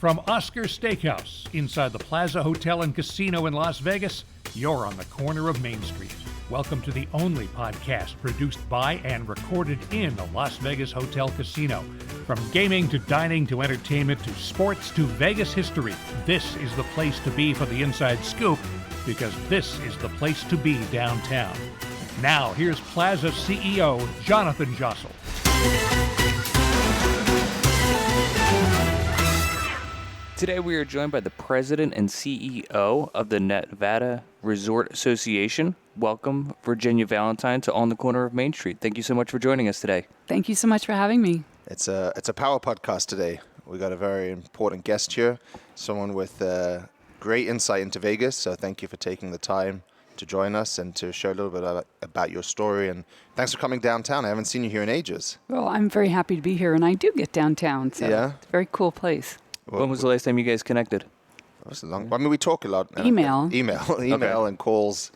From Oscar Steakhouse, inside the Plaza Hotel and Casino in Las Vegas, you're on the corner of Main Street. Welcome to the only podcast produced by and recorded in the Las Vegas Hotel Casino. From gaming to dining to entertainment to sports to Vegas history, this is the place to be for the inside scoop, because this is the place to be downtown. Now, here's Plaza CEO Jonathan Jossel. Today we are joined by the President and CEO of the Nevada Resort Association. Welcome, Virginia Valentine, to On the Corner of Main Street. Thank you so much for joining us today. Thank you so much for having me. It's a power podcast today. We got a very important guest here, someone with great insight into Vegas. So thank you for taking the time to join us and to share a little bit about your story. And thanks for coming downtown. I haven't seen you here in ages. Well, I'm very happy to be here, and I do get downtown. So yeah, it's a very cool place. When was the last time you guys connected? It was long. I mean, we talk a lot. Email, okay. And calls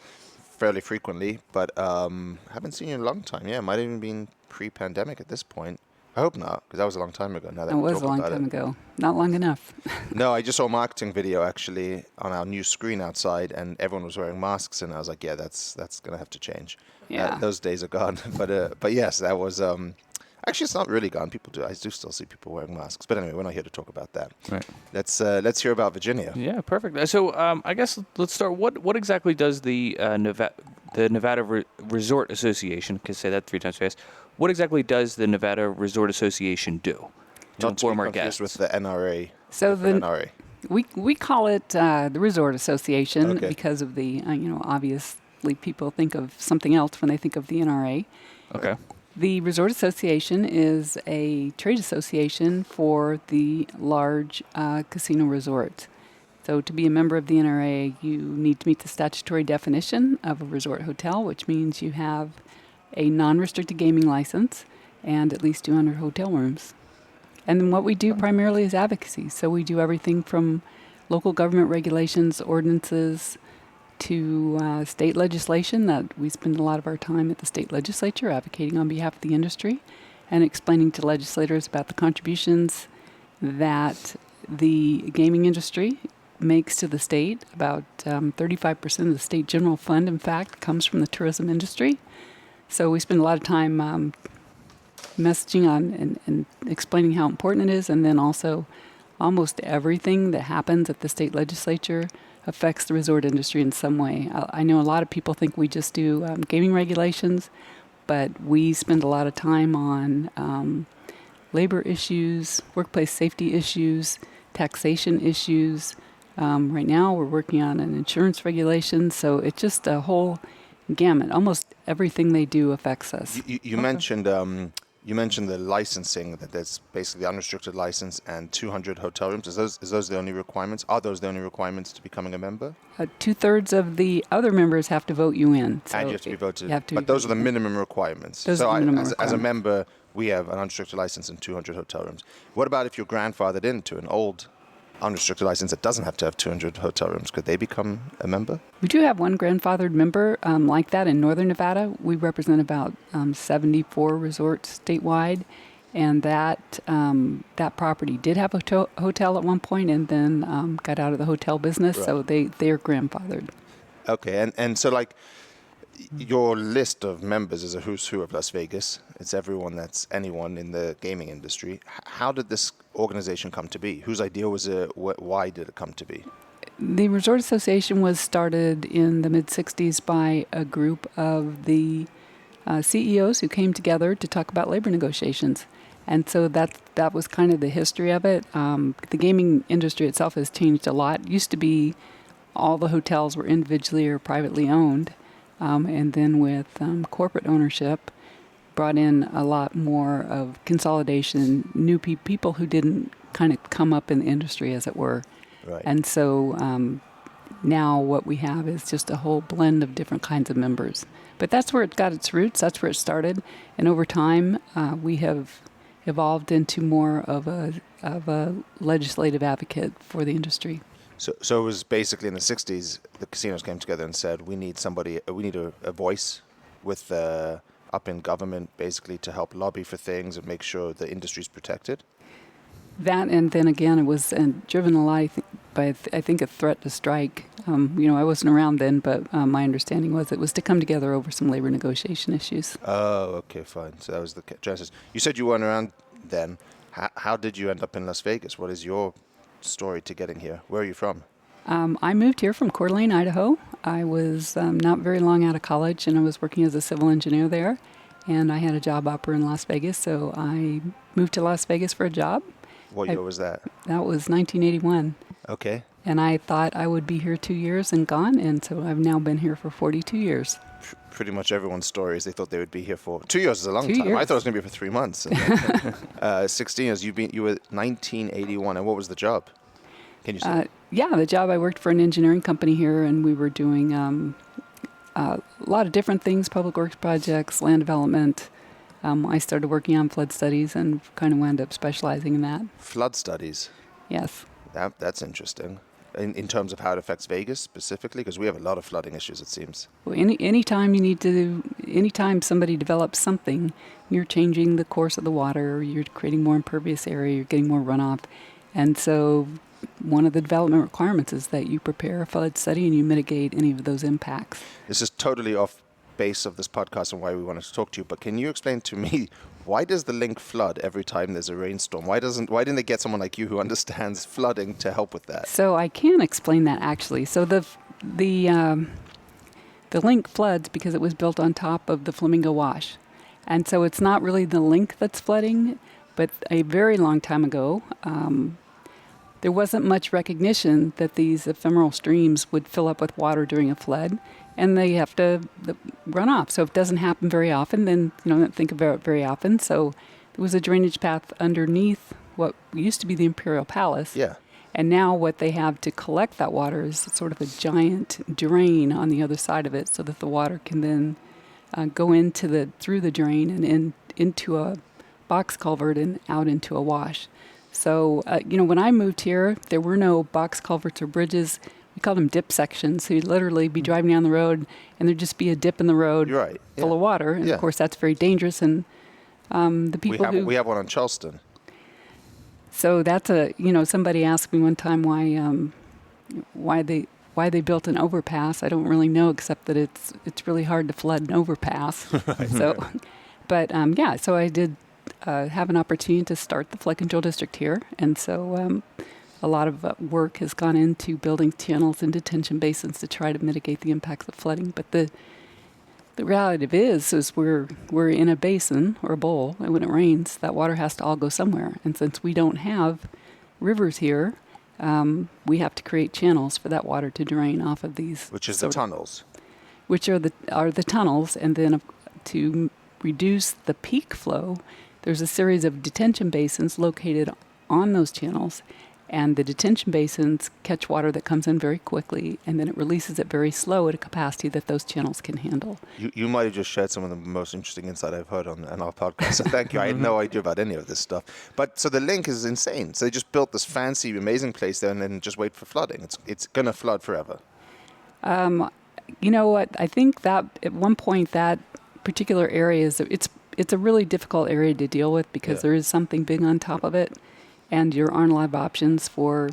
fairly frequently, but haven't seen you in a long time. Yeah, it might have even been pre-pandemic at this point. I hope not, because that was a long time ago. Now that it was a long time ago. Not long enough. No, I just saw a marketing video actually on our new screen outside, and everyone was wearing masks, and I was like, yeah, that's gonna have to change. Yeah, those days are gone. But yes, that was. Actually, it's not really gone. I do still see people wearing masks. But anyway, we're not here to talk about that. Right. Let's hear about Virginia. Yeah, perfect. So I guess let's start. What exactly does the Nevada Resort Association, can say that 3 times fast, what exactly does the Nevada Resort Association do? Not to be confused with the NRA. So the NRA. We call it the Resort Association because of the, obviously people think of something else when they think of the NRA. Okay. The Resort Association is a trade association for the large casino resorts. So to be a member of the NRA, you need to meet the statutory definition of a resort hotel, which means you have a non-restricted gaming license and at least 200 hotel rooms. And then what we do primarily is advocacy. So we do everything from local government regulations, ordinances, to state legislation. That we spend a lot of our time at the state legislature advocating on behalf of the industry and explaining to legislators about the contributions that the gaming industry makes to the state. About 35% of the state general fund, in fact, comes from the tourism industry. So we spend a lot of time messaging on and explaining how important it is, and then also almost everything that happens at the state legislature affects the resort industry in some way. I know a lot of people think we just do gaming regulations, but we spend a lot of time on labor issues, workplace safety issues, taxation issues. Right now we're working on an insurance regulation, so it's just a whole gamut. Almost everything they do affects us. You mentioned the licensing, that there's basically the unrestricted license and 200 hotel rooms. Is those the only requirements? Are those the only requirements to becoming a member? 2/3 of the other members have to vote you in. So and you have to be voted. But those are the minimum requirements. As a member, we have an unrestricted license and 200 hotel rooms. What about if you're grandfathered into an old unrestricted license that doesn't have to have 200 hotel rooms? Could they become a member? We do have one grandfathered member like that in Northern Nevada. We represent about 74 resorts statewide, and that property did have a hotel at one point and then got out of the hotel business, right. So they're grandfathered. Okay, and so like your list of members is a who's who of Las Vegas. It's anyone in the gaming industry. How did this organization come to be? Whose idea was it? Why did it come to be? The Resort Association was started in the mid-'60s by a group of the CEOs who came together to talk about labor negotiations. And so that was kind of the history of it. The gaming industry itself has changed a lot. It used to be all the hotels were individually or privately owned. And then with corporate ownership, brought in a lot more of consolidation, new people who didn't kind of come up in the industry, as it were. Right. And so now what we have is just a whole blend of different kinds of members. But that's where it got its roots. That's where it started. And over time, we have evolved into more of a legislative advocate for the industry. So it was basically in the 60s, the casinos came together and said, we need a voice with up in government, basically, to help lobby for things and make sure the industry's protected. That, and then again, it was driven a lot by, I think, a threat to strike. I wasn't around then, but my understanding was it was to come together over some labor negotiation issues. Oh, okay, fine. So that was the genesis. You said you weren't around then. How did you end up in Las Vegas? What is your story to getting here? Where are you from? I moved here from Coeur d'Alene, Idaho. I was not very long out of college, and I was working as a civil engineer there. And I had a job offer in Las Vegas, so I moved to Las Vegas for a job. What year was that? That was 1981. Okay. And I thought I would be here 2 years and gone, and so I've now been here for 42 years. Pretty much everyone's story is they thought they would be here for 2 years is a long 2 time. years. I thought it was going to be for 3 months. 16 years. You were 1981, and what was the job? Can you say? The job, I worked for an engineering company here, and we were doing a lot of different things, public works projects, land development. I started working on flood studies and kind of wound up specializing in that. Flood studies. Yes. That's interesting. In terms of how it affects Vegas specifically, because we have a lot of flooding issues, it seems. Well, anytime somebody develops something, you're changing the course of the water, you're creating more impervious area, you're getting more runoff. And so one of the development requirements is that you prepare a flood study and you mitigate any of those impacts. This is totally off base of this podcast and why we wanted to talk to you, but can you explain to me, why does the link flood every time there's a rainstorm? Why didn't they get someone like you who understands flooding to help with that? So I can explain that actually. So the link floods because it was built on top of the Flamingo Wash. And so it's not really the link that's flooding, but a very long time ago, there wasn't much recognition that these ephemeral streams would fill up with water during a flood, and they have to run off. So if it doesn't happen very often, then don't think about it very often. So there was a drainage path underneath what used to be the Imperial Palace. Yeah. And now what they have to collect that water is sort of a giant drain on the other side of it, so that the water can then go through the drain and into a box culvert and out into a wash. So, when I moved here, there were no box culverts or bridges. We called them dip sections. So you'd literally be driving down the road, and there'd just be a dip in the road full of water. And, of course, that's very dangerous. And the people we have one on Charleston. So that's somebody asked me one time why they built an overpass. I don't really know, except that it's really hard to flood an overpass. Right. So, but so I did have an opportunity to start the flood control district here, and so a lot of work has gone into building channels and detention basins to try to mitigate the impacts of flooding. But the reality of it is we're in a basin or a bowl, and when it rains, that water has to all go somewhere. And since we don't have rivers here, we have to create channels for that water to drain off of these. Which is the tunnels. Which are the tunnels, and then to reduce the peak flow, there's a series of detention basins located on those channels, and the detention basins catch water that comes in very quickly, and then it releases it very slow at a capacity that those channels can handle. You might have just shared some of the most interesting insight I've heard on our podcast, so thank you. I had no idea about any of this stuff. But so the link is insane. So they just built this fancy, amazing place there and then just wait for flooding. It's going to flood forever. You know what? I think that at one point that particular area it's a really difficult area to deal with because there is something big on top of it, and there aren't a lot of options for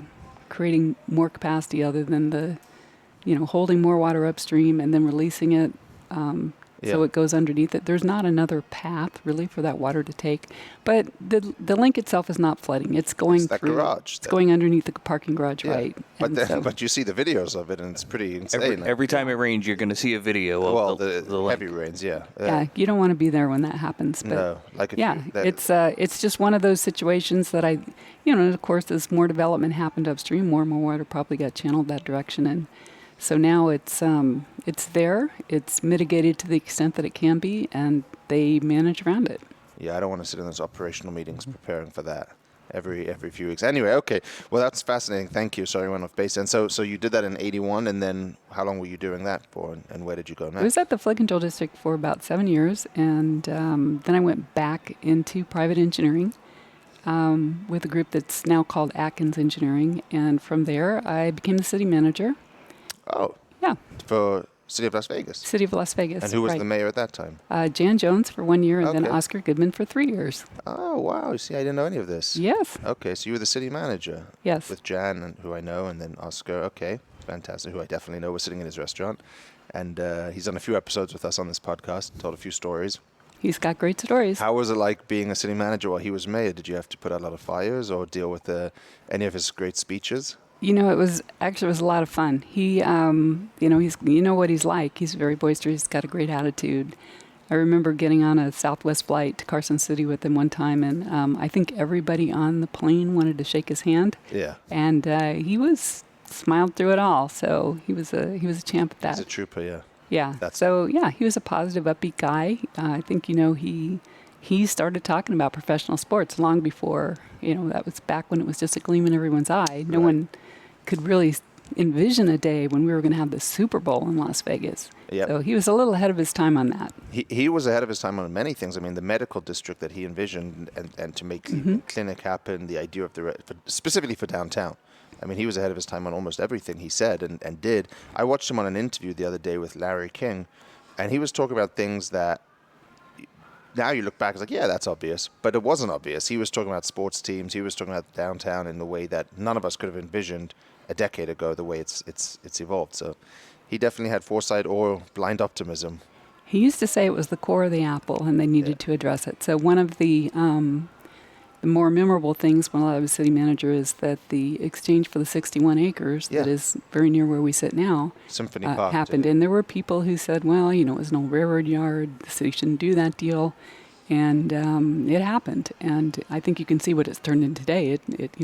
creating more capacity other than holding more water upstream and then releasing it so it goes underneath it. There's not another path really for that water to take, but the link itself is not flooding. It's going that through garage. It's going underneath the parking garage, right? But you see the videos of it, and it's pretty insane. Every time it rains, you're going to see a video of the heavy rains. Yeah, you don't want to be there when that happens. But it's just one of those situations that of course, as more development happened upstream, more and more water probably got channeled that direction, and so now it's there. It's mitigated to the extent that it can be, and they manage around it. Yeah, I don't want to sit in those operational meetings preparing for that every few weeks. Anyway, okay. Well, that's fascinating. Thank you. Sorry, I went off base. And so you did that in 81, and then how long were you doing that for, and where did you go next? I was at the flood control district for about 7 years, and then I went back into private engineering with a group that's now called Atkins Engineering, and from there I became the city manager. Oh. Yeah. For City of Las Vegas. City of Las Vegas. And who was right. the mayor at that time? Jan Jones for 1 year, and then Okay. Oscar Goodman for 3 years. Oh, wow. You see, I didn't know any of this. Yes. Okay, so you were the city manager. Yes. With Jan, and who I know, and then Oscar. Okay, fantastic. Who I definitely know was sitting in his restaurant. And he's done a few episodes with us on this podcast, told a few stories. He's got great stories. How was it like being a city manager while he was mayor? Did you have to put out a lot of fires or deal with any of his great speeches? It was a lot of fun. He, he's, what he's like. He's very boisterous. He's got a great attitude. I remember getting on a Southwest flight to Carson City with him one time, and I think everybody on the plane wanted to shake his hand. Yeah. And he smiled through it all. So he was a champ at that. He's a trooper, yeah. Yeah. He was a positive, upbeat guy. I think, he started talking about professional sports long before, that was back when it was just a gleam in everyone's eye. No one could really envision a day when we were going to have the Super Bowl in Las Vegas. Yep. So he was a little ahead of his time on that. He was ahead of his time on many things. I mean, the medical district that he envisioned and to make the clinic happen, the idea of specifically for downtown. I mean, he was ahead of his time on almost everything he said and did. I watched him on an interview the other day with Larry King, and he was talking about things that now you look back, it's like, yeah, that's obvious. But it wasn't obvious. He was talking about sports teams. He was talking about downtown in the way that none of us could have envisioned a decade ago, the way it's evolved. So he definitely had foresight or blind optimism. He used to say it was the core of the apple, and they needed to address it. So one of the more memorable things when I was city manager is that the exchange for the 61 acres that is very near where we sit now Symphony Park happened. And there were people who said, well, it was an old railroad yard. The city shouldn't do that deal. And it happened. And I think you can see what it's turned into today. It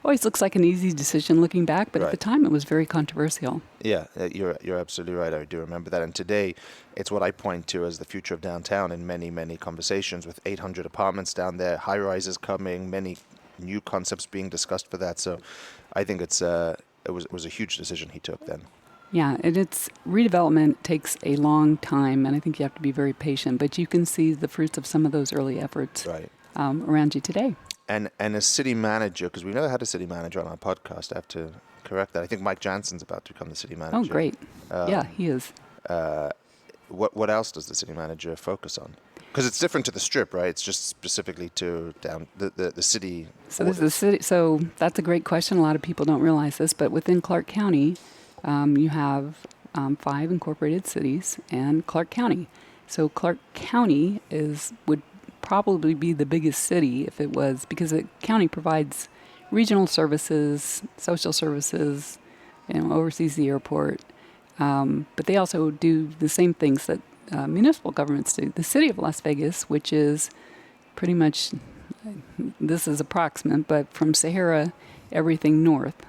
always looks like an easy decision looking back, but at the time it was very controversial. Yeah, you're absolutely right. I do remember that. And today, it's what I point to as the future of downtown in many, many conversations with 800 apartments down there, high-rises coming, many new concepts being discussed for that. So I think it was a huge decision he took then. Yeah, and redevelopment takes a long time, and I think you have to be very patient. But you can see the fruits of some of those early efforts around you today. And as city manager, because we never had a city manager on our podcast, I have to correct that. I think Mike Jansen's about to become the city manager. Oh, great. Yeah, he is. What else does the city manager focus on? Because it's different to the Strip, right? It's just specifically to down the city. So this is the city. So that's a great question. A lot of people don't realize this, but within Clark County, you have 5 incorporated cities and Clark County. So Clark County would probably be the biggest city if it was, because the county provides regional services, social services, oversees the airport. But they also do the same things that municipal governments do. The city of Las Vegas, which is pretty much, this is approximate, but from Sahara, everything north.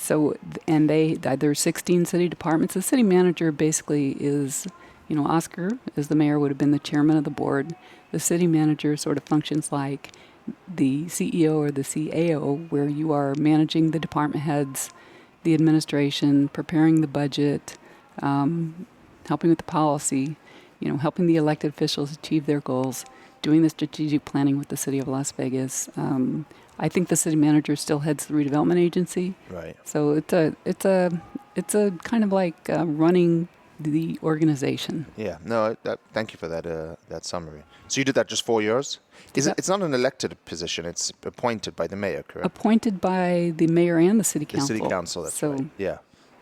There's 16 city departments. The city manager basically is, Oscar, as the mayor, would have been the chairman of the board. The city manager sort of functions like the CEO or the CAO, where you are managing the department heads, the administration, preparing the budget, helping with the policy, helping the elected officials achieve their goals, doing the strategic planning with the city of Las Vegas. I think the city manager still heads the redevelopment agency. Right. So it's a kind of like running the organization. Yeah. No. Thank you for that summary. So you did that just 4 years? It's not an elected position. It's appointed by the mayor, correct? Appointed by the mayor and the city council. The city council. That's right. Yeah.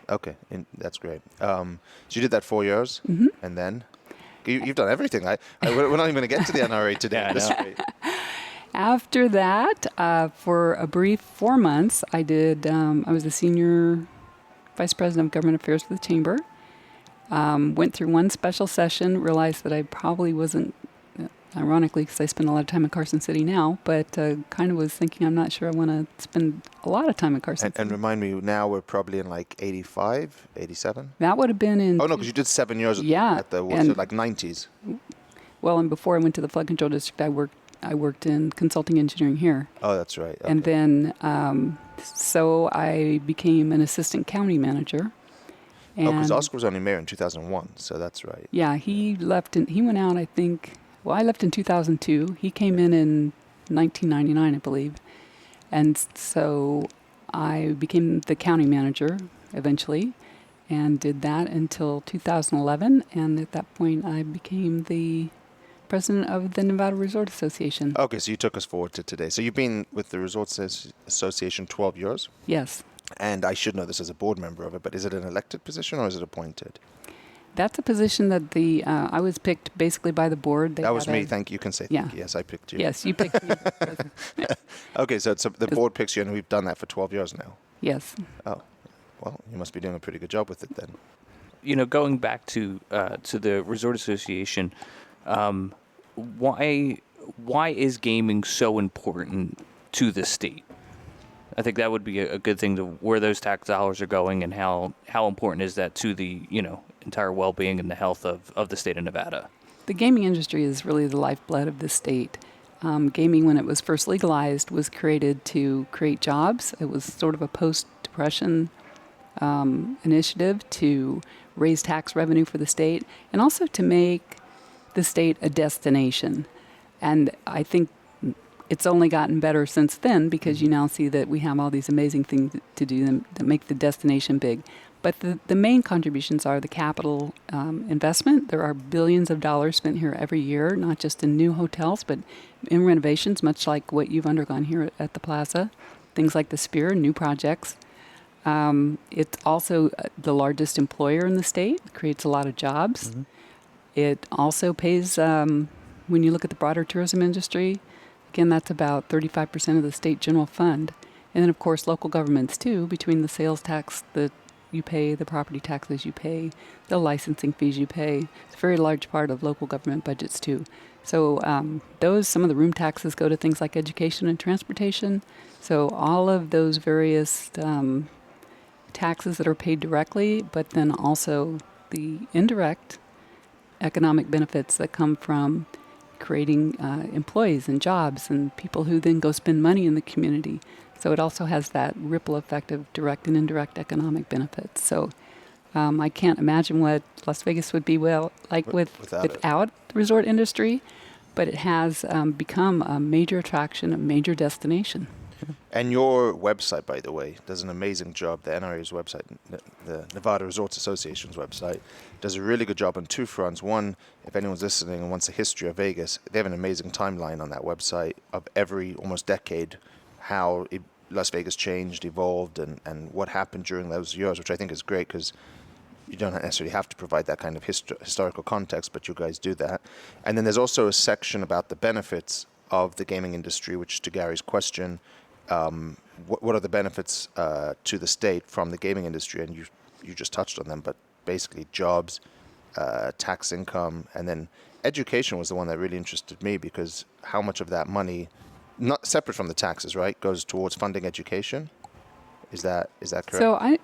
Okay. That's great. So you did that 4 years, and then you've done everything. We're not even going to get to the NRA today. After that, for a brief 4 months, I was the senior vice president of government affairs for the chamber. Went through one special session, realized that I probably wasn't, ironically, because I spend a lot of time in Carson City now, but kind of was thinking, I'm not sure I want to spend a lot of time in Carson City. And remind me, now we're probably in like 85, 87? That would have been in... Oh, no, because you did 7 years at the 90s. Well, and before I went to the flood control district, I worked in consulting engineering here. Oh, that's right. Okay. And then, so I became an assistant county manager. Because Oscar was only mayor in 2001, so that's right. Yeah, he went out, I think, I left in 2002. He came in 1999, I believe. And so I became the county manager eventually. and did that until 2011. And at that point, I became the president of the Nevada Resort Association. Okay, so you took us forward to today. So you've been with the Resorts Association 12 years? Yes. And I should know this as a board member of it, but is it an elected position or is it appointed? That's a position that I was picked basically by the board. That was me. Thank you. You can say thank you. Yes, I picked you. Yes, you picked me. Okay, so the board picks you, and we've done that for 12 years now. Yes. Oh, well, you must be doing a pretty good job with it then. You know, going back to the Resort Association, why is gaming so important to the state? I think that would be a good thing to where those tax dollars are going, and how important is that to the entire well-being and the health of the state of Nevada. The gaming industry is really the lifeblood of the state. Gaming, when it was first legalized, was created to create jobs. It was sort of a post-Depression initiative to raise tax revenue for the state and also to make the state a destination. And I think it's only gotten better since then because you now see that we have all these amazing things to do that make the destination big. But the main contributions are the capital investment. There are billions of dollars spent here every year, not just in new hotels, but in renovations, much like what you've undergone here at the Plaza. Things like the Sphere, new projects. It's also the largest employer in the state. It creates a lot of jobs. Mm-hmm. It also pays, when you look at the broader tourism industry, again, that's about 35% of the state general fund. And then, of course, local governments, too, between the sales tax that you pay, the property taxes you pay, the licensing fees you pay. It's a very large part of local government budgets, too. So some of the room taxes go to things like education and transportation. So all of those various taxes that are paid directly, but then also the indirect economic benefits that come from creating employees and jobs and people who then go spend money in the community. So it also has that ripple effect of direct and indirect economic benefits. So I can't imagine what Las Vegas would be without the resort industry, but it has become a major attraction, a major destination. And your website, by the way, does an amazing job. The NRA's website, the Nevada Resorts Association's website, does a really good job on two fronts. One, if anyone's listening and wants a history of Vegas, they have an amazing timeline on that website of every almost decade, how Las Vegas changed, evolved, and what happened during those years, which I think is great because you don't necessarily have to provide that kind of historical context, but you guys do that. And then there's also a section about the benefits of the gaming industry, which to Gary's question, what are the benefits to the state from the gaming industry? And you just touched on them, but basically jobs, tax income, and then education was the one that really interested me because how much of that money, not separate from the taxes, right, goes towards funding education? Is that correct? So I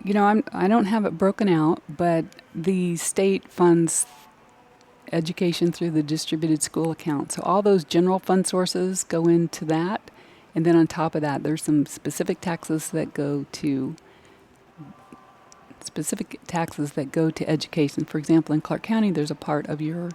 don't have it broken out, but the state funds education through the distributed school account. So all those general fund sources go into that. And then on top of that, there's some specific taxes that go to education. For example, in Clark County, there's a part of your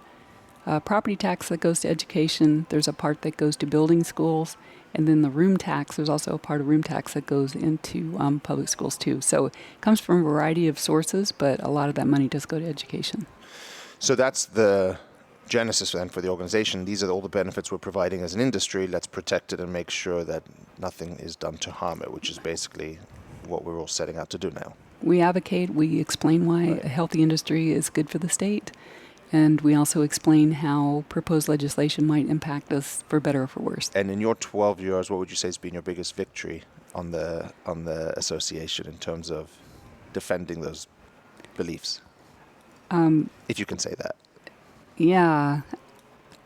property tax that goes to education. There's a part that goes to building schools. And then the room tax, there's also a part of room tax that goes into public schools too. So it comes from a variety of sources, but a lot of that money does go to education. So that's the genesis then for the organization. These are all the benefits we're providing as an industry. Let's protect it and make sure that nothing is done to harm it, which is basically what we're all setting out to do now. We advocate, we explain why a healthy industry is good for the state, and we also explain how proposed legislation might impact us for better or for worse. And in your 12 years, what would you say has been your biggest victory on the association in terms of defending those beliefs? If you can say that. Yeah.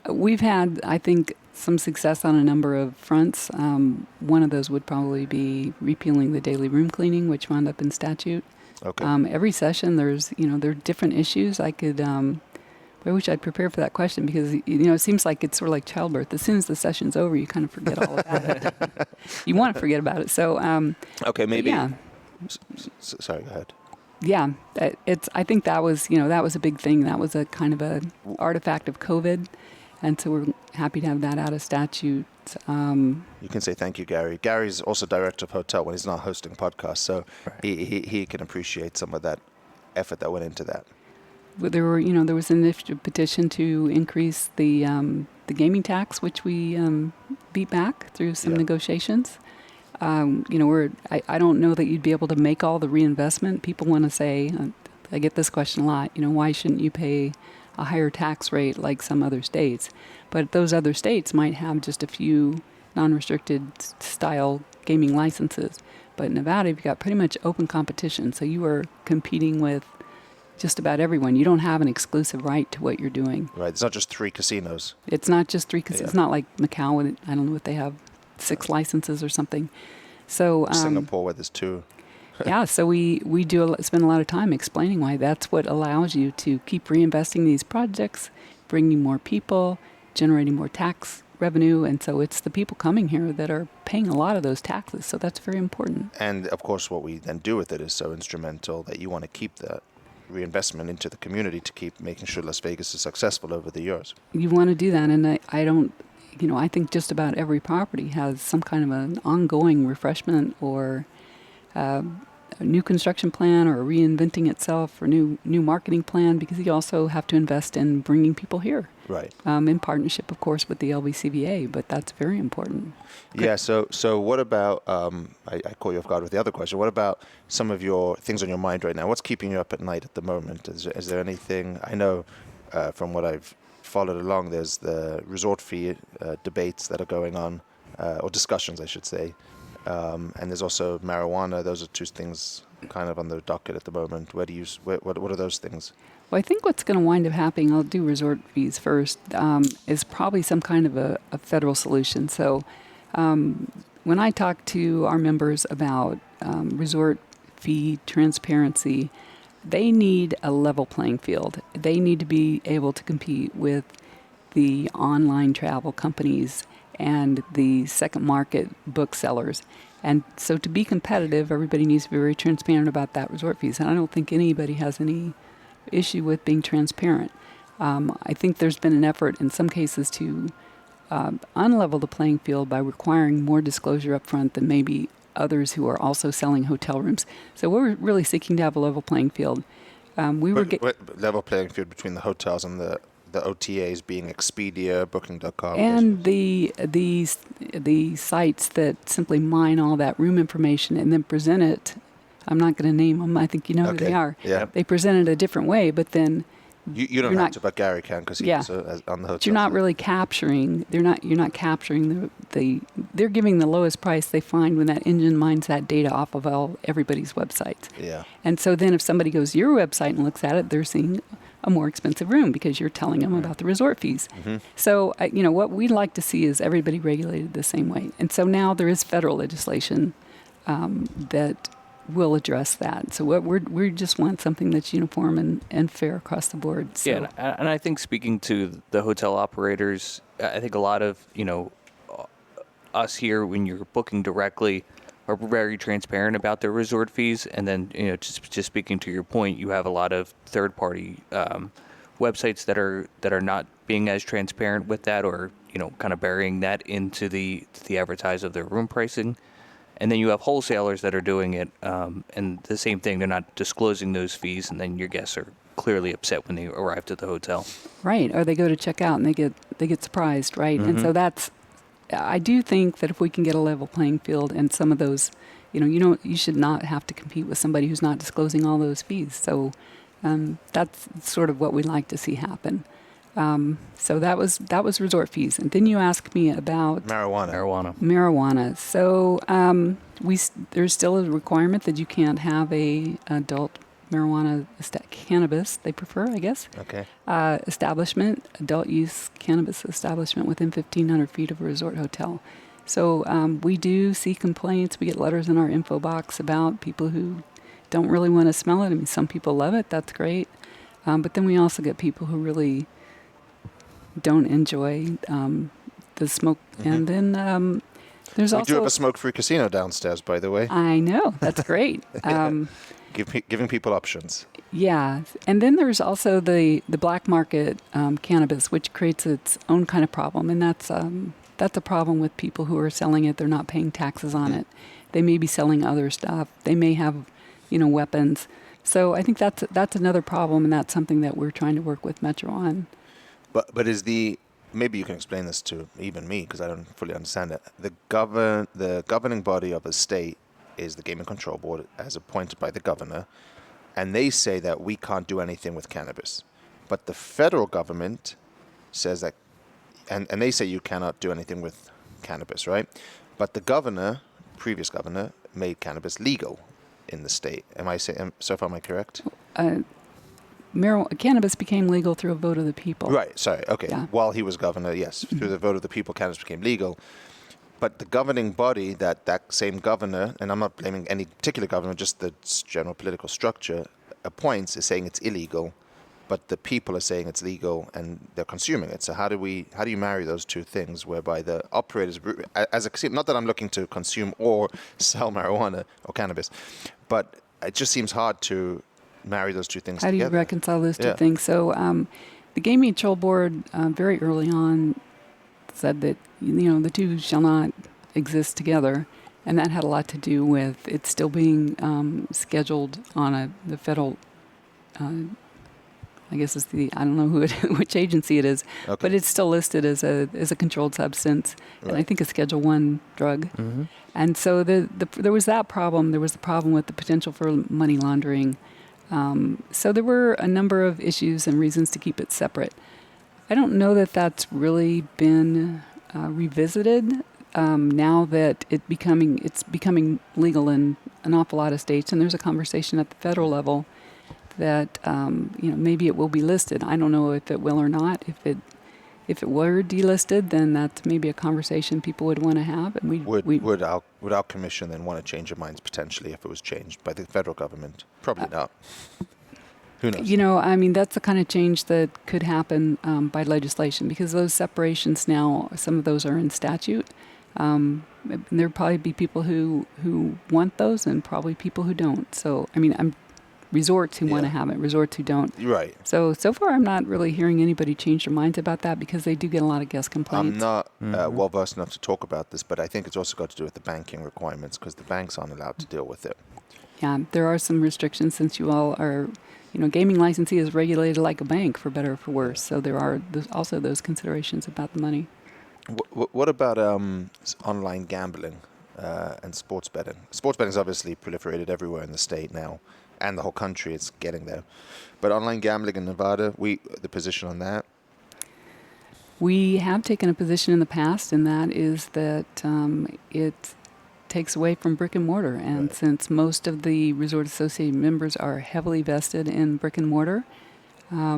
We've had, I think, some success on a number of fronts. One of those would probably be repealing the daily room cleaning, which wound up in statute. Okay. Every session, there are different issues. I wish I'd prepared for that question because, it seems like it's sort of like childbirth. As soon as the session's over, you kind of forget all about it. You want to forget about it. So, okay, maybe. Yeah. Sorry, go ahead. Yeah, I think that was a big thing. That was a kind of a artifact of COVID. And so we're happy to have that out of statute. You can say thank you, Gary. Gary's also director of hotel when he's not hosting podcasts, so right. he can appreciate some of that effort that went into that. There was an initiative petition to increase the gaming tax, which we beat back through some negotiations. I don't know that you'd be able to make all the reinvestment. People want to say, I get this question a lot, why shouldn't you pay a higher tax rate like some other states? But those other states might have just a few non-restricted style gaming licenses. But in Nevada, you've got pretty much open competition. So you are competing with just about everyone. You don't have an exclusive right to what you're doing. Right. It's not just 3 casinos. It's not just 3 casinos. It's not like Macau. I don't know what they have, 6 licenses or something. So Singapore, where there's 2. Yeah. So we spend a lot of time explaining why that's what allows you to keep reinvesting these projects, bringing more people, generating more tax revenue. And so it's the people coming here that are paying a lot of those taxes. So that's very important. And of course, what we then do with it is so instrumental that you want to keep that reinvestment into the community to keep making sure Las Vegas is successful over the years. You want to do that, and I think just about every property has some kind of an ongoing refreshment or a new construction plan or reinventing itself or new marketing plan, because you also have to invest in bringing people here. Right. In partnership, of course, with the LVCVA, but that's very important. Yeah, so what about, I caught you off guard with the other question, what about some of your things on your mind right now? What's keeping you up at night at the moment? Is there anything, I know from what I've followed along, there's the resort fee debates that are going on, or discussions, I should say, and there's also marijuana. Those are 2 things kind of on the docket at the moment. What are those things? Well, I think what's going to wind up happening, I'll do resort fees first, is probably some kind of a federal solution. So when I talk to our members about resort fee transparency, they need a level playing field. They need to be able to compete with the online travel companies and the second market booksellers. And so to be competitive, everybody needs to be very transparent about that resort fees. And I don't think anybody has any issue with being transparent. I think there's been an effort in some cases to unlevel the playing field by requiring more disclosure up front than maybe others who are also selling hotel rooms. So we're really seeking to have a level playing field. Level playing field between the hotels and the OTAs being Expedia, Booking.com. And the sites that simply mine all that room information and then present it. I'm not going to name them. I think you know who they are. Yeah. They present it a different way, but then you don't have to, but Gary can because he's on the hotel. But you're not really capturing. You're not capturing the. They're giving the lowest price they find when that engine mines that data off of everybody's websites. Yeah. And so then if somebody goes to your website and looks at it, they're seeing a more expensive room because you're telling them about the resort fees. Mm-hmm. So what we'd like to see is everybody regulated the same way. And so now there is federal legislation that will address that. So we just want something that's uniform and fair across the board. So. Yeah, and I think speaking to the hotel operators, I think a lot of, us here when you're booking directly are very transparent about their resort fees. And then, just speaking to your point, you have a lot of third-party websites that are not being as transparent with that or, kind of burying that into the advertise of their room pricing. And then you have wholesalers that are doing it, and the same thing, they're not disclosing those fees, and then your guests are clearly upset when they arrive at the hotel. Right, or they go to check out and they get surprised, right? Mm-hmm. And so I do think that if we can get a level playing field and some of those, you should not have to compete with somebody who's not disclosing all those fees. So that's sort of what we'd like to see happen. So that was resort fees, and then you asked me about marijuana. So there's still a requirement that you can't have a adult marijuana cannabis. They prefer, I guess. Okay. Establishment, adult use cannabis establishment within 1,500 feet of a resort hotel. So we do see complaints. We get letters in our info box about people who don't really want to smell it. I mean, some people love it. That's great. But then we also get people who really don't enjoy the smoke. Mm-hmm. And then there's we also... We do have a smoke-free casino downstairs, by the way. I know. That's great. Giving people options. Yeah. And then there's also the black market cannabis, which creates its own kind of problem. And that's a problem with people who are selling it. They're not paying taxes on it. They may be selling other stuff. They may have, weapons. So I think that's another problem, and that's something that we're trying to work with Metro on. But maybe you can explain this to even me because I don't fully understand it. The governing body of a state is the Gaming Control Board, as appointed by the governor, and they say that we can't do anything with cannabis. But the federal government says that, and they say you cannot do anything with cannabis, right? But the previous governor, made cannabis legal in the state. So far am I correct? Cannabis became legal through a vote of the people. Right, sorry, okay. Yeah. While he was governor, yes, through the vote of the people, cannabis became legal. But the governing body that same governor, and I'm not blaming any particular governor, just the general political structure, appoints, is saying it's illegal, but the people are saying it's legal and they're consuming it. So how do you marry those two things whereby the operators, as a casino, not that I'm looking to consume or sell marijuana or cannabis, but it just seems hard to marry those two things together. How do you reconcile those two things? So the Gaming Control Board very early on said that the two shall not exist together, and that had a lot to do with it still being scheduled on the federal. I guess it's I don't know which agency it is, okay. But it's still listed as a controlled substance, right. And I think a Schedule I drug. Mm-hmm. And so there was that problem. There was the problem with the potential for money laundering. So there were a number of issues and reasons to keep it separate. I don't know that that's really been revisited now that it's becoming legal in an awful lot of states, and there's a conversation at the federal level that maybe it will be listed. I don't know if it will or not. If it were delisted, then that's maybe a conversation people would want to have. And would our commission then want to change their minds potentially if it was changed by the federal government? Probably not. Who knows? That's the kind of change that could happen by legislation, because those separations now, some of those are in statute. There'll probably be people who want those and probably people who don't. So, resorts who want to have it, resorts who don't. Right. So far I'm not really hearing anybody change their minds about that, because they do get a lot of guest complaints. I'm not well-versed enough to talk about this, but I think it's also got to do with the banking requirements, because the banks aren't allowed to deal with it. Yeah, there are some restrictions since you all are, gaming licensee is regulated like a bank, for better or for worse. So there are also those considerations about the money. What about online gambling and sports betting? Sports betting is obviously proliferated everywhere in the state now, and the whole country. It's getting there. But online gambling in Nevada, the position on that? We have taken a position in the past, and that is that it takes away from brick and mortar. And right. Since most of the Resort Association members are heavily vested in brick and mortar, have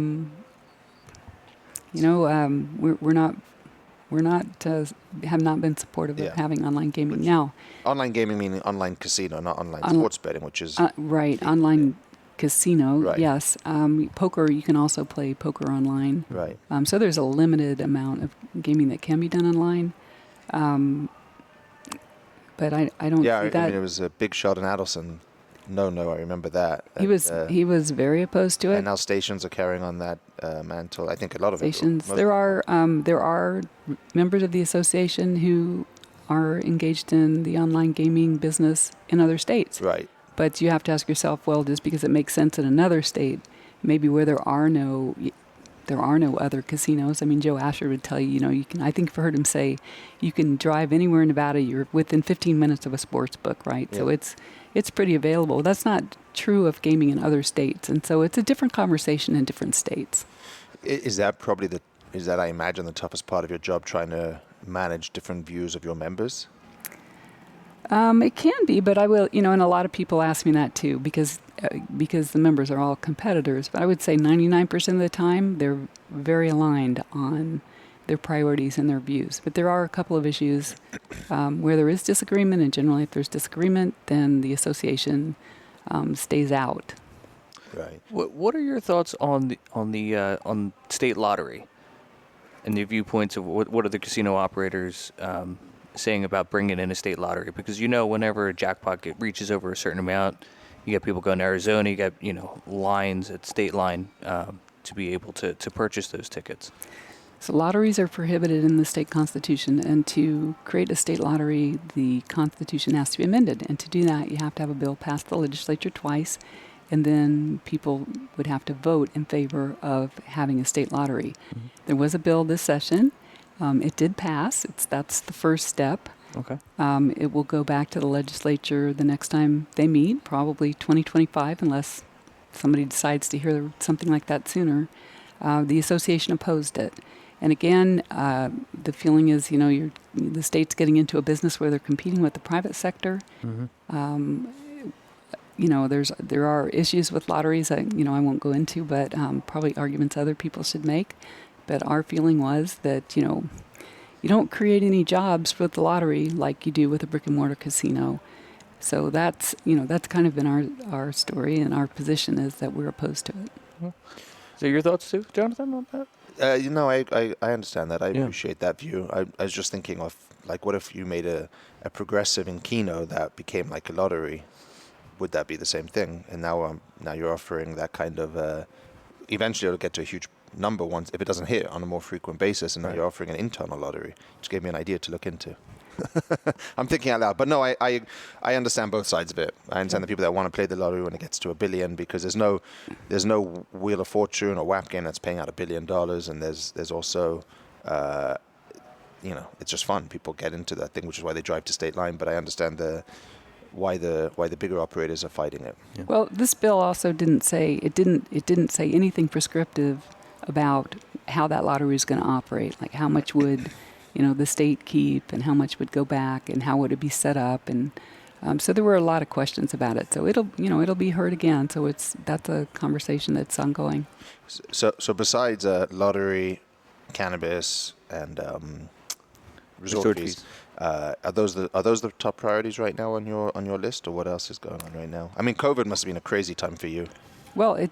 not been supportive of having online gaming. Now, online gaming meaning online casino, not online sports betting, which is right. Online casino, right. Yes. Poker, you can also play poker online. Right. So there's a limited amount of gaming that can be done online. But I don't see that. It was a big Sheldon Adelson. No, I remember that. He was very opposed to it. And now stations are carrying on that mantle. I think a lot of stations. There are members of the association who are engaged in the online gaming business in other states. Right. But you have to ask yourself, well, just because it makes sense in another state, maybe where there are no other casinos. Joe Asher would tell you, you can. I think I've heard him say, you can drive anywhere in Nevada. You're within 15 minutes of a sports book, right? Yeah. So it's pretty available. That's not true of gaming in other states, and so it's a different conversation in different states. Is that probably I imagine the toughest part of your job, trying to manage different views of your members? It can be, but I will, and a lot of people ask me that too, because the members are all competitors. But I would say 99% of the time they're very aligned on their priorities and their views. But there are a couple of issues where there is disagreement, and generally if there's disagreement, then the association stays out. Right. What are your thoughts on state lottery and the viewpoints of what are the casino operators saying about bringing in a state lottery? Because whenever a jackpot reaches over a certain amount, you get people going to Arizona, you get lines at state line to be able to purchase those tickets. So lotteries are prohibited in the state constitution, and to create a state lottery, the constitution has to be amended. And to do that, you have to have a bill pass the legislature twice, and then people would have to vote in favor of having a state lottery. There was a bill this session. It did pass. That's the first step. Okay. It will go back to the legislature the next time they meet, probably 2025, unless somebody decides to hear something like that sooner. The association opposed it. And again, the feeling is, the state's getting into a business where they're competing with the private sector. There are issues with lotteries I won't go into, but probably arguments other people should make. But our feeling was that, you don't create any jobs with the lottery like you do with a brick and mortar casino. So that's kind of been our story, and our position is that we're opposed to it. So your thoughts too, Jonathan, on that? I understand that. I appreciate that view. I was just thinking of, what if you made a progressive in Keno that became like a lottery? Would that be the same thing? And now you're offering that kind of, eventually it'll get to a huge number once, if it doesn't hit on a more frequent basis, and now you're offering an internal lottery, which gave me an idea to look into. I'm thinking out loud, but no, I understand both sides of it. I understand the people that want to play the lottery when it gets to $1 billion, because there's no Wheel of Fortune or WAP game that's paying out $1 billion, and there's also, it's just fun. People get into that thing, which is why they drive to state line. But I understand why the bigger operators are fighting it. Yeah. Well, this bill also didn't say anything prescriptive about how that lottery is going to operate, like how much would the state keep, and how much would go back, and how would it be set up, and so there were a lot of questions about it. So it'll be heard again. So that's a conversation that's ongoing. So besides lottery, cannabis, and resort fees, are those the top priorities right now on your list, or what else is going on right now? I mean, COVID must have been a crazy time for you. Well,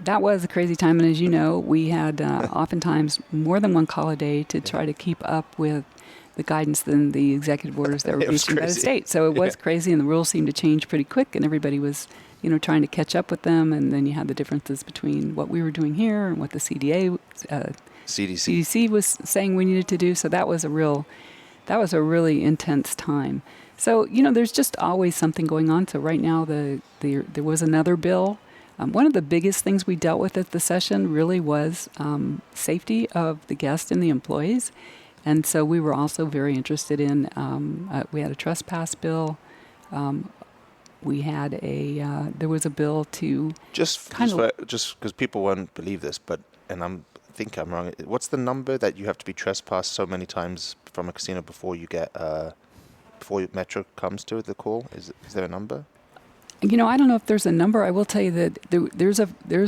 that was a crazy time, and as you know, we had oftentimes more than one call a day to try to keep up with the guidance and the executive orders that were issued by the state. So it was crazy, and the rules seemed to change pretty quick, and everybody was, trying to catch up with them. And then you had the differences between what we were doing here and what the CDC was saying we needed to do. So that was a really intense time. So there's just always something going on. So right now, there was another bill. One of the biggest things we dealt with at the session really was safety of the guests and the employees. And so we were also very interested in, we had a trespass bill. We had there was a bill to just because people won't believe this, and I think I'm wrong. What's the number that you have to be trespassed so many times from a casino before you get, before Metro comes to the call? Is there a number? I don't know if there's a number. I will tell you that there's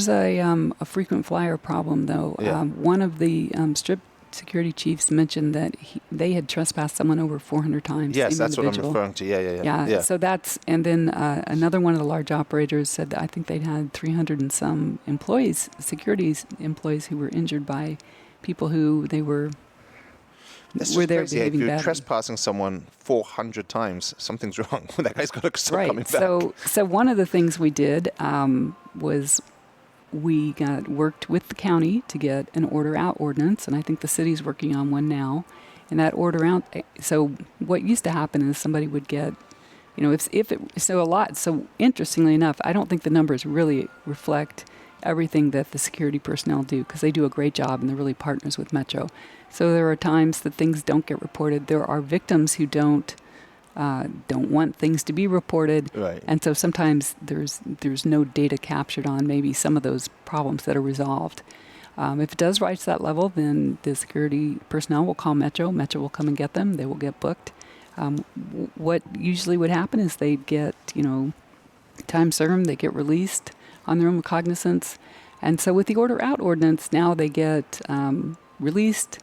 a frequent flyer problem, though. Yeah. One of the strip security chiefs mentioned that they had trespassed someone over 400 times. Yes, that's what I'm referring to. Yeah. So that's, and then another one of the large operators said that I think they'd had 300 and some employees, security employees, who were injured by people who they were. Were there behaving badly. If you're trespassing someone 400 times, something's wrong. That guy's got to start coming back. So one of the things we did was we worked with the county to get an order out ordinance, and I think the city's working on one now. And that order out, so what used to happen is somebody would get, so interestingly enough, I don't think the numbers really reflect everything that the security personnel do, because they do a great job and they're really partners with Metro. So there are times that things don't get reported. There are victims who don't want things to be reported, right. And so sometimes there's no data captured on maybe some of those problems that are resolved. If it does rise to that level, then the security personnel will call Metro. Metro will come and get them. They will get booked. What usually would happen is they'd get time served. They get released on their own recognizance. And so with the order out ordinance, now they get released.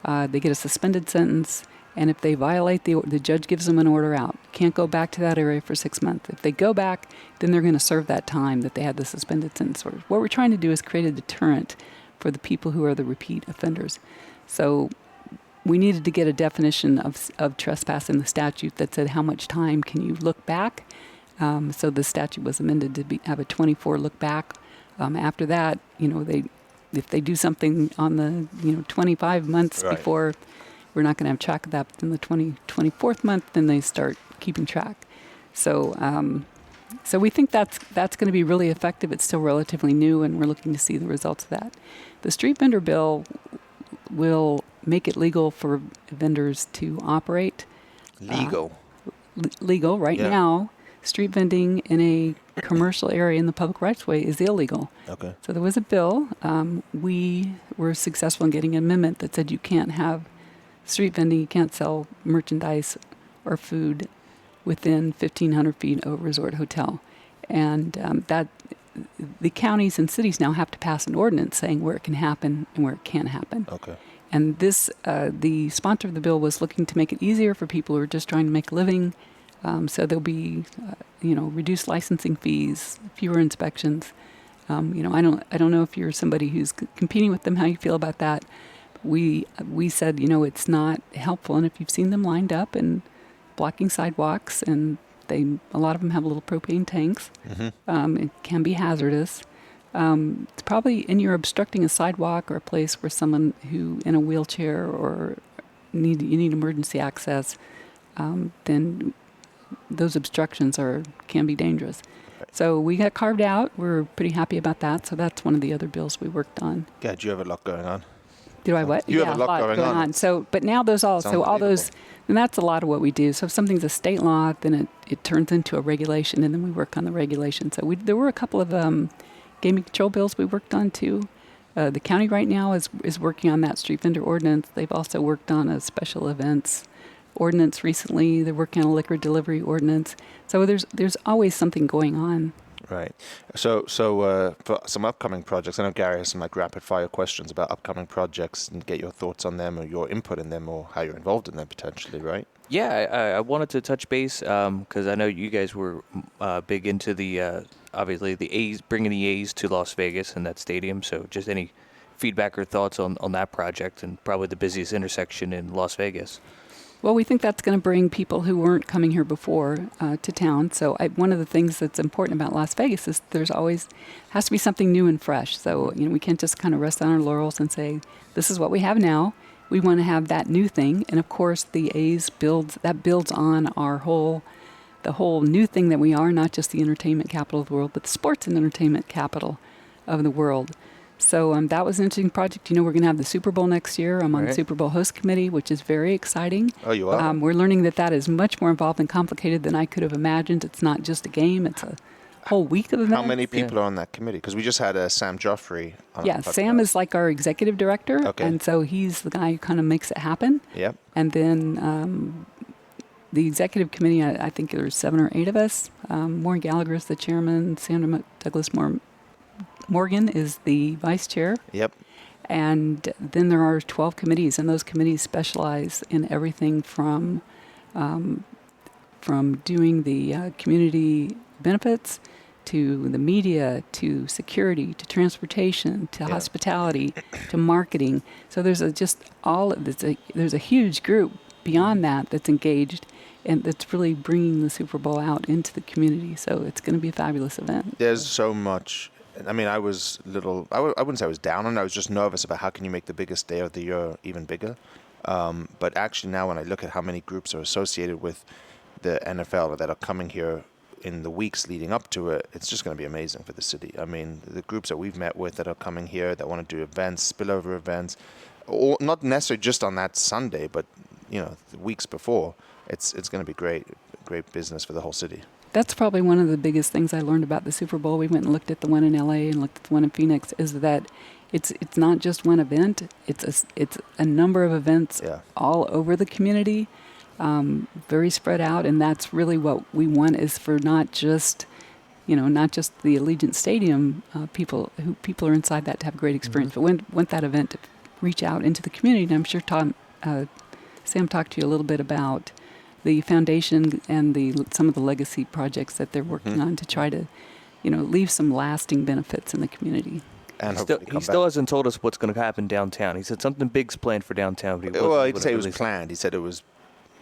They get a suspended sentence, and if they violate the judge gives them an order out. Can't go back to that area for 6 months. If they go back, then they're going to serve that time that they had the suspended sentence for. What we're trying to do is create a deterrent for the people who are the repeat offenders. So we needed to get a definition of trespass in the statute that said how much time can you look back. So the statute was amended to have a 24 look back. After that, if they do something on the 25 months right. before, we're not going to have track of that. But in the 24th month, then they start keeping track. So So we think that's going to be really effective. It's still relatively new, and we're looking to see the results of that. The street vendor bill will make it legal for vendors to operate. Legal. Legal right Yeah. now. Street vending in a commercial area in the public rights of way is illegal. Okay. So there was a bill. We were successful in getting an amendment that said you can't have street vending, you can't sell merchandise or food within 1,500 feet of a resort hotel. And that the counties and cities now have to pass an ordinance saying where it can happen and where it can't happen. Okay. And this, the sponsor of the bill was looking to make it easier for people who are just trying to make a living. So there'll be, reduced licensing fees, fewer inspections. I don't know if you're somebody who's competing with them, how you feel about that. We said, it's not helpful. And if you've seen them lined up and blocking sidewalks, and a lot of them have little propane tanks, it can be hazardous. It's probably, and you're obstructing a sidewalk or a place where someone who in a wheelchair or you need emergency access, then those obstructions can be dangerous. So we got carved out. We're pretty happy about that. So that's one of the other bills we worked on. Yeah, do you have a lot going on? Do I what? You have a lot going on. So, but now those all those, and that's a lot of what we do. So if something's a state law, then it turns into a regulation, and then we work on the regulation. So there were a couple of gaming control bills we worked on too. The county right now is working on that street vendor ordinance. They've also worked on a special events ordinance recently. They're working on a liquor delivery ordinance. So there's always something going on. Right. So for some upcoming projects, I know Gary has some rapid fire questions about upcoming projects and get your thoughts on them or your input in them or how you're involved in them potentially, right? Yeah, I wanted to touch base because I know you guys were big into the obviously the A's, bringing the A's to Las Vegas and that stadium. So just any feedback or thoughts on that project and probably the busiest intersection in Las Vegas. Well, we think that's going to bring people who weren't coming here before to town. So one of the things that's important about Las Vegas is there's always has to be something new and fresh. So we can't just kind of rest on our laurels and say this is what we have now. We want to have that new thing, and of course the A's builds on the whole new thing that we are, not just the entertainment capital of the world, but the sports and entertainment capital of the world. So that was an interesting project. We're going to have the Super Bowl next year. I'm on the Super Bowl host committee, which is very exciting. Oh, you are? We're learning that is much more involved and complicated than I could have imagined. It's not just a game. It's a whole week of events. How many people are on that committee? Because we just had Sam Joffrey on the podcast. Sam is like our executive director. Okay. And so he's the guy who kind of makes it happen. Yep. And then the executive committee, I think there's 7 or 8 of us. Warren Gallagher is the chairman. Sandra Douglas Morgan is the vice chair. Yep. And then there are 12 committees, and those committees specialize in everything from doing the community benefits to the media to security to transportation to hospitality to marketing. So there's there's a huge group beyond that that's engaged and that's really bringing the Super Bowl out into the community. So it's going to be a fabulous event. There's so much. I mean, I wouldn't say I was down on it. I was just nervous about how can you make the biggest day of the year even bigger. But actually now when I look at how many groups are associated with the NFL that are coming here in the weeks leading up to it, it's just going to be amazing for the city. I mean, the groups that we've met with that are coming here that want to do events, spillover events, or not necessarily just on that Sunday, but the weeks before, it's going to be great business for the whole city. That's probably one of the biggest things I learned about the Super Bowl. We went and looked at the one in LA and looked at the one in Phoenix, is that it's not just one event. It's a number of events all over the community, very spread out, and that's really what we want, is for not just the Allegiant Stadium people are inside that to have a great experience, but want that event to reach out into the community. And I'm sure Sam talked to you a little bit about the foundation and some of the legacy projects that they're working on to try to, leave some lasting benefits in the community. And he still hasn't told us what's going to happen downtown. He said something big's planned for downtown. But he didn't say it was planned. He said it was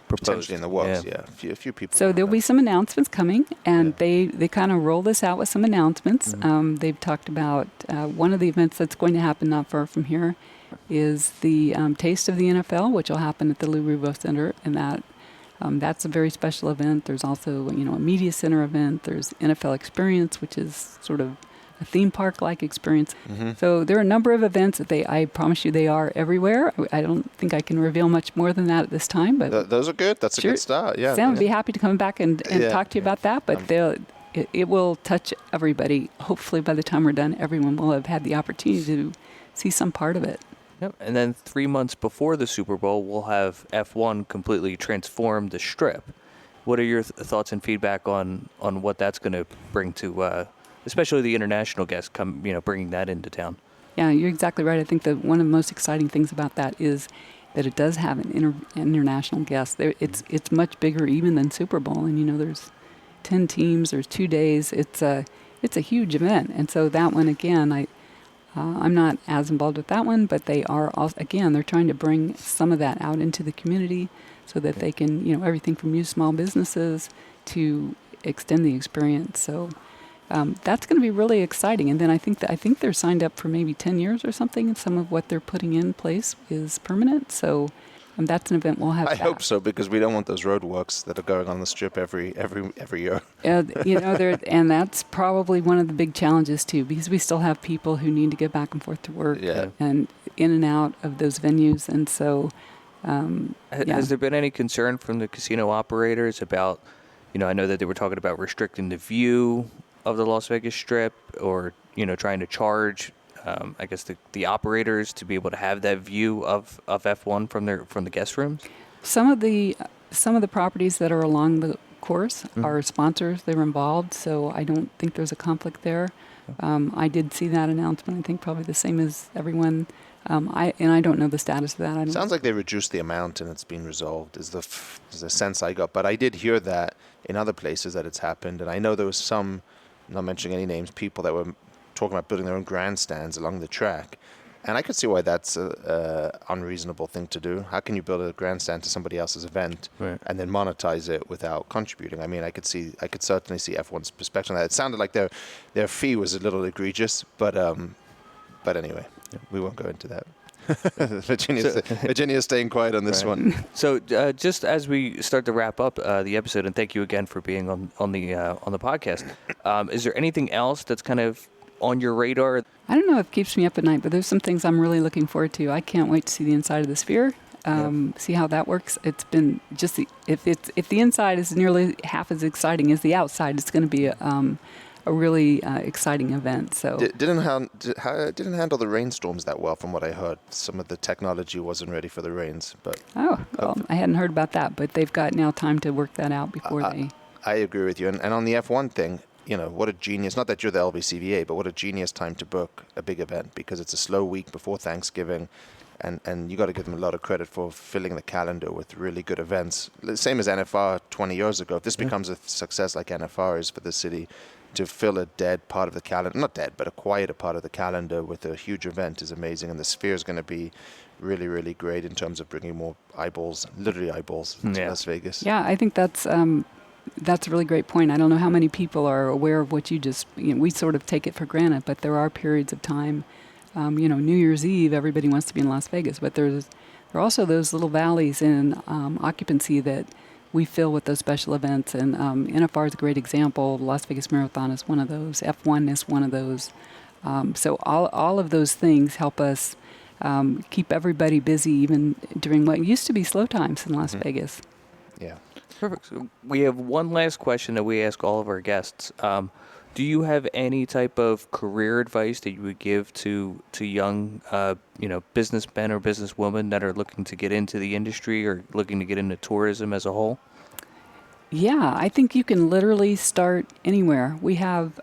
potentially in the works. Yeah. A few people. So there'll be some announcements coming, and they kind of roll this out with some announcements. They've talked about one of the events that's going to happen not far from here is the Taste of the NFL, which will happen at the Lou Ruvo Center, and that That's a very special event. There's also, a media center event. There's NFL Experience, which is sort of a theme park-like experience. So there are a number of events that I promise you, they are everywhere. I don't think I can reveal much more than that at this time, but Those are good. That's sure, a good start. Yeah. Sam would be happy to come back and talk to you about that. But it will touch everybody. Hopefully, by the time we're done, everyone will have had the opportunity to see some part of it. Yep. And then 3 months before the Super Bowl, we'll have F1 completely transform the strip. What are your thoughts and feedback on what that's going to bring to, especially the international guests bringing that into town? Yeah, you're exactly right. I think that one of the most exciting things about that is that it does have an international guest. It's much bigger even than Super Bowl, and there's 10 teams. There's 2 days. It's a huge event, and so that one again, I'm not as involved with that one, but they are also, again, they're trying to bring some of that out into the community so that they can, everything from use small businesses to extend the experience. So that's going to be really exciting. And then I think they're signed up for maybe 10 years or something, and some of what they're putting in place is permanent. So that's an event we'll have. I hope so, because we don't want those roadworks that are going on the strip every year. And that's probably one of the big challenges too, because we still have people who need to get back and forth to work and in and out of those venues, and so. Has there been any concern from the casino operators about, I know that they were talking about restricting the view of the Las Vegas Strip, or trying to charge I guess the operators to be able to have that view of F1 from the guest rooms? Some of the properties that are along the course are sponsors. They're involved, so I don't think there's a conflict there. I did see that announcement. I think probably the same as everyone. I don't know the status of that. Sounds like they reduced the amount and it's been resolved. Is the sense I got, but I did hear that in other places that it's happened, and I know there was some, not mentioning any names, people that were talking about building their own grandstands along the track, and I could see why that's a unreasonable thing to do. How can you build a grandstand to somebody else's event and then monetize it without contributing? I mean, I could certainly see F1's perspective on that. It sounded like their fee was a little egregious, but anyway, we won't go into that. Virginia's staying quiet on this one. So just as we start to wrap up the episode, and thank you again for being on the podcast, is there anything else that's kind of on your radar? I don't know if it keeps me up at night, but there's some things I'm really looking forward to. I can't wait to see the inside of the Sphere, see how that works. It's been just if the inside is nearly half as exciting as the outside, it's going to be a really exciting event. So didn't handle the rainstorms that well, from what I heard. Some of the technology wasn't ready for the rains, but I hadn't heard about that. But they've got now time to work that out before they. I agree with you, and on the F1 thing, what a genius, not that you're the LVCVA, but what a genius time to book a big event, because it's a slow week before Thanksgiving, and you got to give them a lot of credit for filling the calendar with really good events. The same as NFR 20 years ago. If this becomes a success like NFR is for the city, to fill a dead part of the calendar, not dead, but a quieter part of the calendar with a huge event is amazing, and the Sphere is going to be really, really great in terms of bringing more eyeballs, literally eyeballs, to Las Vegas. Yeah, I think that's a really great point. I don't know how many people are aware of what you just, we sort of take it for granted, but there are periods of time, New Year's Eve, everybody wants to be in Las Vegas, but there are also those little valleys in occupancy that we fill with those special events, and NFR is a great example. Las Vegas Marathon is one of those. F1 is one of those. So all of those things help us keep everybody busy, even during what used to be slow times in Las Vegas. Yeah. Perfect. So we have one last question that we ask all of our guests. Do you have any type of career advice that you would give to young, businessmen or businesswomen that are looking to get into the industry or looking to get into tourism as a whole? Yeah, I think you can literally start anywhere. We have,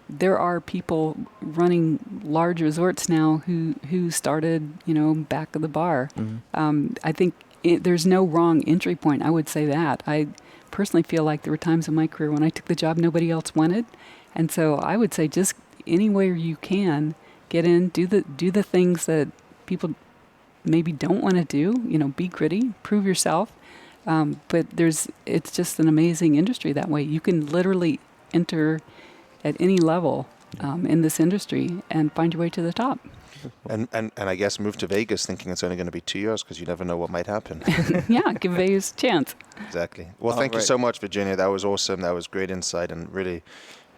there are people running large resorts now who started, back of the bar. I think there's no wrong entry point. I would say that. I personally feel like there were times in my career when I took the job nobody else wanted. And so I would say just anywhere you can get in, do the things that people maybe don't want to do, be gritty, prove yourself. But it's just an amazing industry that way. You can literally enter at any level in this industry and find your way to the top. And I guess move to Vegas thinking it's only going to be 2 years because you never know what might happen. Yeah, give Vegas a chance. Exactly. Well, thank you so much, Virginia. That was awesome. That was great insight, and really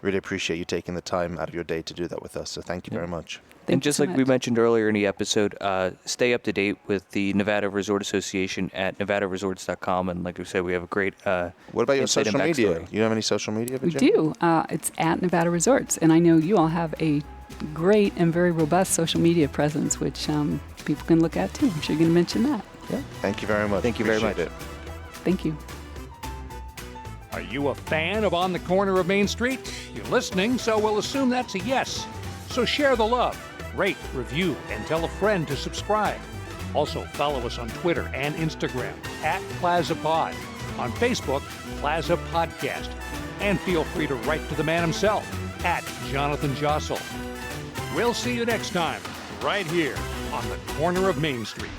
appreciate you taking the time out of your day to do that with us. So thank you very much. And just like we mentioned earlier in the episode, stay up to date with the Nevada Resort Association at nevadaresorts.com. And like we said, we have a great What about your social media? backstory. You have any social media, We Virginia? do. It's at Nevada Resorts. And I know you all have a great and very robust social media presence, which people can look at too. I'm sure you're going to mention that. Yeah. Thank you very much. Thank you very much. Appreciate it. Thank you. Are you a fan of On the Corner of Main Street? You're listening, so we'll assume that's a yes. So share the love, rate, review, and tell a friend to subscribe. Also, follow us on Twitter and Instagram at PlazaPod, on Facebook, Plaza Podcast, and feel free to write to the man himself at Jonathan Jossel. We'll see you next time, right here on the corner of Main Street.